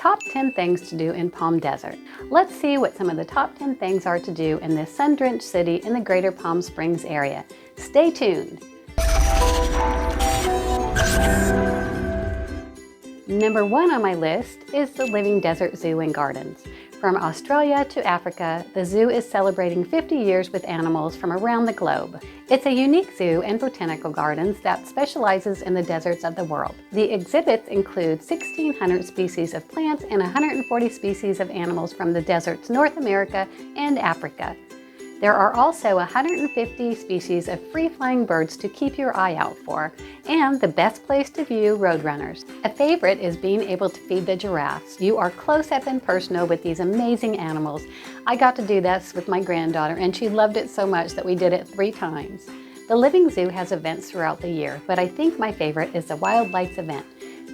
top 10 things to do in Palm Desert. Let's see what some of the top 10 things are to do in this sun-drenched city in the greater Palm Springs area. Stay tuned. Number 1 on my list is the Living Desert Zoo and Gardens. From Australia to Africa, the zoo is celebrating 50 years with animals from around the globe. It's a unique zoo and botanical gardens that specializes in the deserts of the world. The exhibits include 1,600 species of plants and 140 species of animals from the deserts North America and Africa. There are also 150 species of free-flying birds to keep your eye out for, and the best place to view roadrunners. A favorite is being able to feed the giraffes. You are close up and personal with these amazing animals. I got to do this with my granddaughter, and she loved it so much that we did it 3 times. The Living Zoo has events throughout the year, but I think my favorite is the Wild Lights event.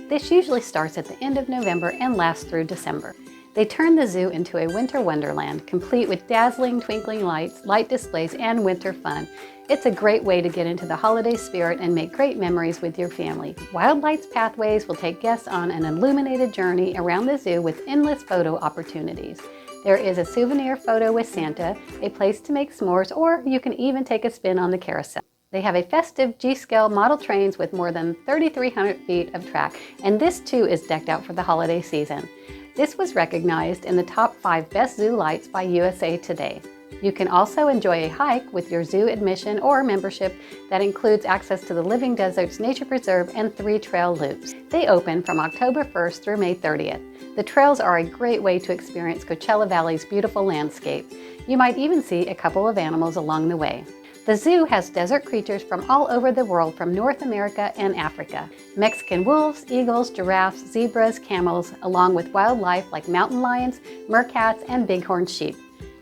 This usually starts at the end of November and lasts through December. They turn the zoo into a winter wonderland, complete with dazzling twinkling lights, light displays, and winter fun. It's a great way to get into the holiday spirit and make great memories with your family. Wild Lights Pathways will take guests on an illuminated journey around the zoo with endless photo opportunities. There is a souvenir photo with Santa, a place to make s'mores, or you can even take a spin on the carousel. They have a festive G-scale model trains with more than 3,300 feet of track, and this too is decked out for the holiday season. This was recognized in the top 5 best zoo lights by USA Today. You can also enjoy a hike with your zoo admission or membership that includes access to the Living Deserts Nature Preserve and 3 trail loops. They open from October 1st through May 30th. The trails are a great way to experience Coachella Valley's beautiful landscape. You might even see a couple of animals along the way. The zoo has desert creatures from all over the world from North America and Africa. Mexican wolves, eagles, giraffes, zebras, camels, along with wildlife like mountain lions, meerkats, and bighorn sheep.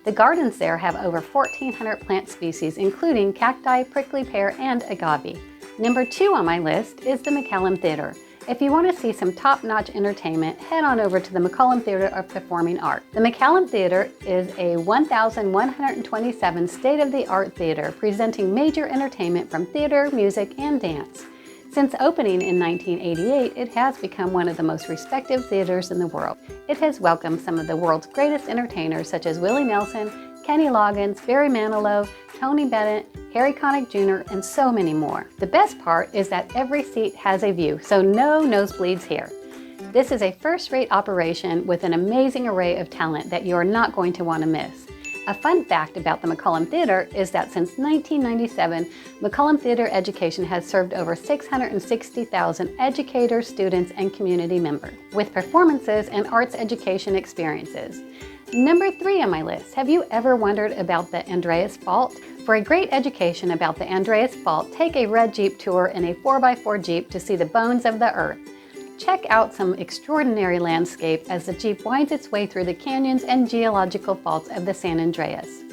The gardens there have over 1,400 plant species, including cacti, prickly pear, and agave. Number 2 on my list is the McCallum Theatre. If you want to see some top-notch entertainment, head on over to the McCallum Theatre of Performing Arts. The McCallum Theatre is a 1,127 state-of-the-art theater presenting major entertainment from theater, music, and dance. Since opening in 1988, it has become one of the most respected theaters in the world. It has welcomed some of the world's greatest entertainers such as Willie Nelson, Kenny Loggins, Barry Manilow, Tony Bennett, Harry Connick Jr., and so many more. The best part is that every seat has a view, so no nosebleeds here. This is a first-rate operation with an amazing array of talent that you are not going to want to miss. A fun fact about the McCallum Theatre is that since 1997, McCallum Theatre Education has served over 660,000 educators, students, and community members with performances and arts education experiences. Number 3 on my list, have you ever wondered about the Andreas Fault? For a great education about the Andreas Fault, take a red Jeep tour in a 4x4 Jeep to see the bones of the earth. Check out some extraordinary landscape as the Jeep winds its way through the canyons and geological faults of the San Andreas.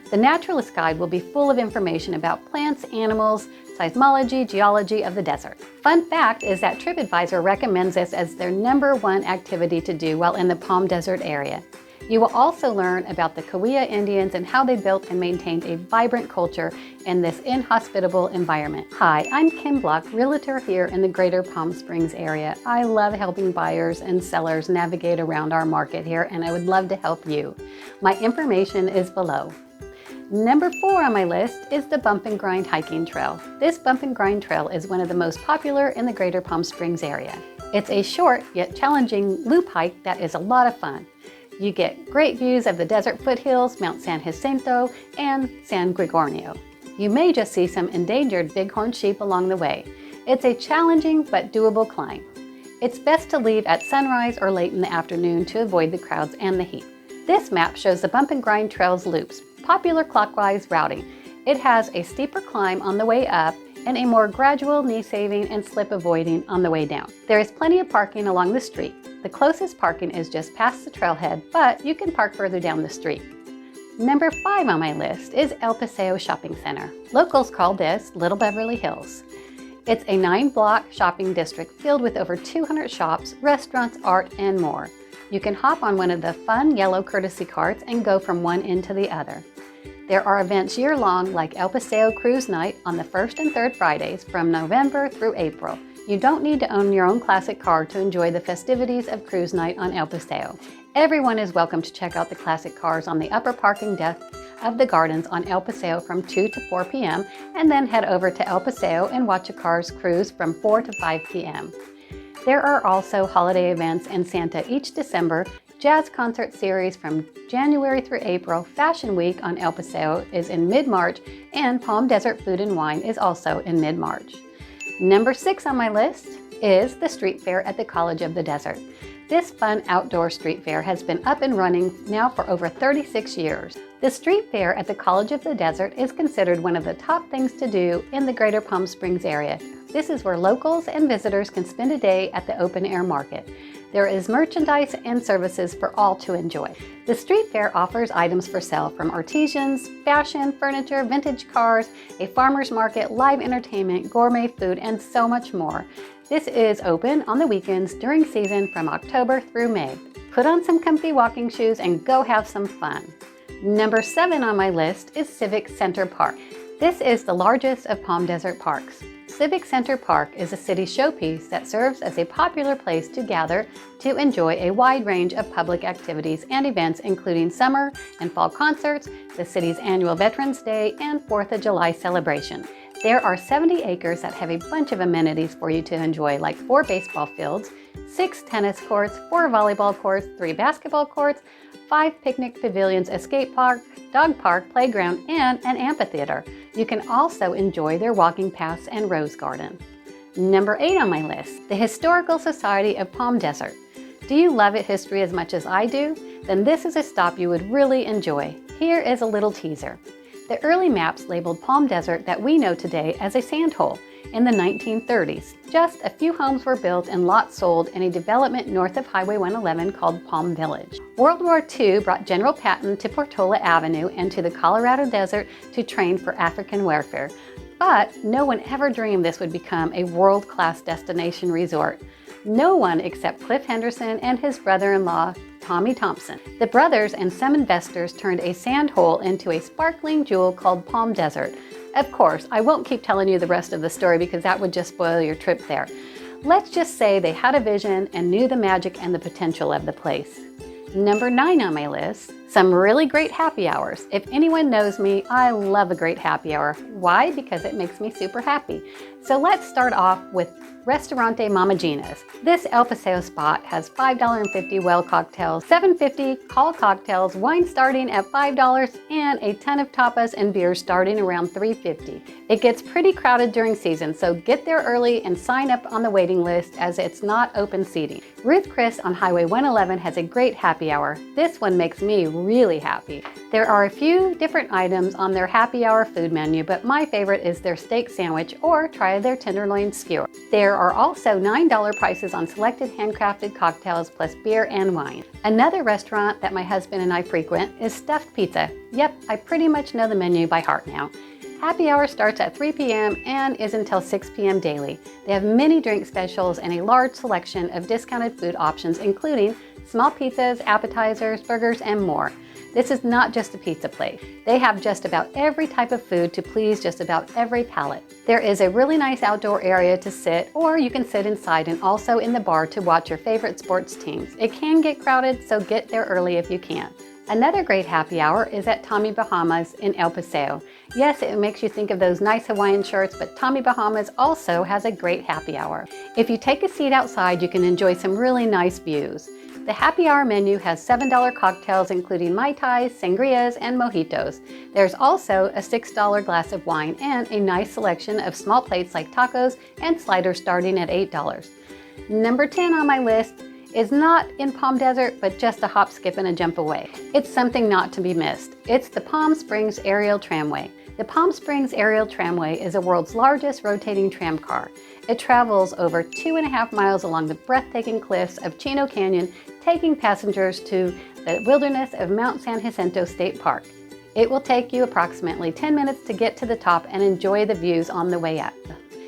The Naturalist Guide will be full of information about plants, animals, seismology, geology of the desert. Fun fact is that TripAdvisor recommends this as their #1 activity to do while in the Palm Desert area. You will also learn about the Cahuilla Indians and how they built and maintained a vibrant culture in this inhospitable environment. Hi, I'm Kim Bloch, Realtor here in the greater Palm Springs area. I love helping buyers and sellers navigate around our market here, and I would love to help you. My information is below. Number 4 on my list is the Bump and Grind Hiking Trail. This Bump and Grind Trail is one of the most popular in the greater Palm Springs area. It's a short yet challenging loop hike that is a lot of fun. You get great views of the desert foothills, Mount San Jacinto, and San Gregorio. You may just see some endangered bighorn sheep along the way. It's a challenging but doable climb. It's best to leave at sunrise or late in the afternoon to avoid the crowds and the heat. This map shows the Bump and Grind Trail's loops, popular clockwise routing. It has a steeper climb on the way up and a more gradual knee-saving and slip-avoiding on the way down. There is plenty of parking along the street. The closest parking is just past the trailhead, but you can park further down the street. Number 5 on my list is El Paseo Shopping Center. Locals call this Little Beverly Hills. It's a 9-block shopping district filled with over 200 shops, restaurants, art, and more. You can hop on one of the fun yellow courtesy carts and go from one end to the other. There are events year-long like El Paseo Cruise Night on the 1st and 3rd Fridays from November through April. You don't need to own your own classic car to enjoy the festivities of cruise night on El Paseo. Everyone is welcome to check out the classic cars on the upper parking deck of the gardens on El Paseo from 2 to 4 p.m. and then head over to El Paseo and watch a cars cruise from 4 to 5 p.m. There are also holiday events in Santa each December, jazz concert series from January through April, Fashion Week on El Paseo is in mid-March, and Palm Desert Food and Wine is also in mid-March. Number 6 on my list is the street fair at the College of the Desert. This fun outdoor street fair has been up and running now for over 36 years. The street fair at the College of the Desert is considered one of the top things to do in the greater Palm Springs area. This is where locals and visitors can spend a day at the open air market. There is merchandise and services for all to enjoy. The street fair offers items for sale from artisans, fashion, furniture, vintage cars, a farmer's market, live entertainment, gourmet food, and so much more. This is open on the weekends during season from October through May. Put on some comfy walking shoes and go have some fun. Number 7 on my list is Civic Center Park. This is the largest of Palm Desert parks. Civic Center Park is a city showpiece that serves as a popular place to gather to enjoy a wide range of public activities and events, including summer and fall concerts, the city's annual Veterans Day, and 4th of July celebration. There are 70 acres that have a bunch of amenities for you to enjoy, like 4 baseball fields, 6 tennis courts, 4 volleyball courts, 3 basketball courts, 5 picnic pavilions, a skate park, dog park, playground, and an amphitheater. You can also enjoy their walking paths and rose garden. Number 8 on my list, the Historical Society of Palm Desert. Do you love history as much as I do? Then this is a stop you would really enjoy. Here is a little teaser. The early maps labeled Palm Desert that we know today as a sand hole. In the 1930s, just a few homes were built and lots sold in a development north of Highway 111 called Palm Village. World War II brought General Patton to Portola Avenue and to the Colorado Desert to train for African warfare. But no one ever dreamed this would become a world-class destination resort. No one except Cliff Henderson and his brother-in-law, Tommy Thompson. The brothers and some investors turned a sand hole into a sparkling jewel called Palm Desert. Of course, I won't keep telling you the rest of the story because that would just spoil your trip there. Let's just say they had a vision and knew the magic and the potential of the place. Number 9 on my list, some really great happy hours. If anyone knows me, I love a great happy hour. Why? Because it makes me super happy. So let's start off with Restaurante Mama Gina's. This El Paseo spot has $5.50 well cocktails, $7.50 call cocktails, wine starting at $5, and a ton of tapas and beers starting around $3.50. It gets pretty crowded during season, so get there early and sign up on the waiting list as it's not open seating. Ruth Chris on Highway 111 has a great happy hour. This one makes me really happy. There are a few different items on their happy hour food menu, but my favorite is their steak sandwich or try their tenderloin skewer. There are also $9 prices on selected handcrafted cocktails plus beer and wine. Another restaurant that my husband and I frequent is Stuffed Pizza. Yep, I pretty much know the menu by heart now. Happy hour starts at 3 p.m. and is until 6 p.m. daily. They have many drink specials and a large selection of discounted food options, including small pizzas, appetizers, burgers, and more. This is not just a pizza place. They have just about every type of food to please just about every palate. There is a really nice outdoor area to sit, or you can sit inside and also in the bar to watch your favorite sports teams. It can get crowded, so get there early if you can. Another great happy hour is at Tommy Bahama's in El Paseo. Yes, it makes you think of those nice Hawaiian shirts, but Tommy Bahama's also has a great happy hour. If you take a seat outside, you can enjoy some really nice views. The happy hour menu has $7 cocktails including Mai Tais, sangrias, and mojitos. There's also a $6 glass of wine and a nice selection of small plates like tacos and sliders starting at $8. Number 10 on my list is not in Palm Desert, but just a hop, skip, and a jump away. It's something not to be missed. It's the Palm Springs Aerial Tramway. The Palm Springs Aerial Tramway is the world's largest rotating tram car. It travels over 2.5 miles along the breathtaking cliffs of Chino Canyon, taking passengers to the wilderness of Mount San Jacinto State Park. It will take you approximately 10 minutes to get to the top and enjoy the views on the way up.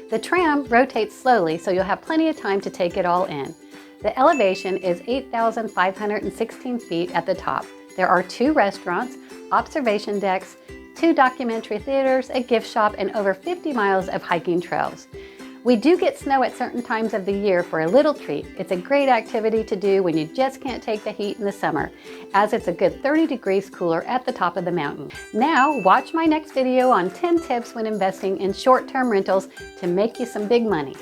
The tram rotates slowly, so you'll have plenty of time to take it all in. The elevation is 8,516 feet at the top. There are 2 restaurants, observation decks, 2 documentary theaters, a gift shop, and over 50 miles of hiking trails. We do get snow at certain times of the year for a little treat. It's a great activity to do when you just can't take the heat in the summer, as it's a good 30 degrees cooler at the top of the mountain. Now, watch my next video on 10 tips when investing in short-term rentals to make you some big money.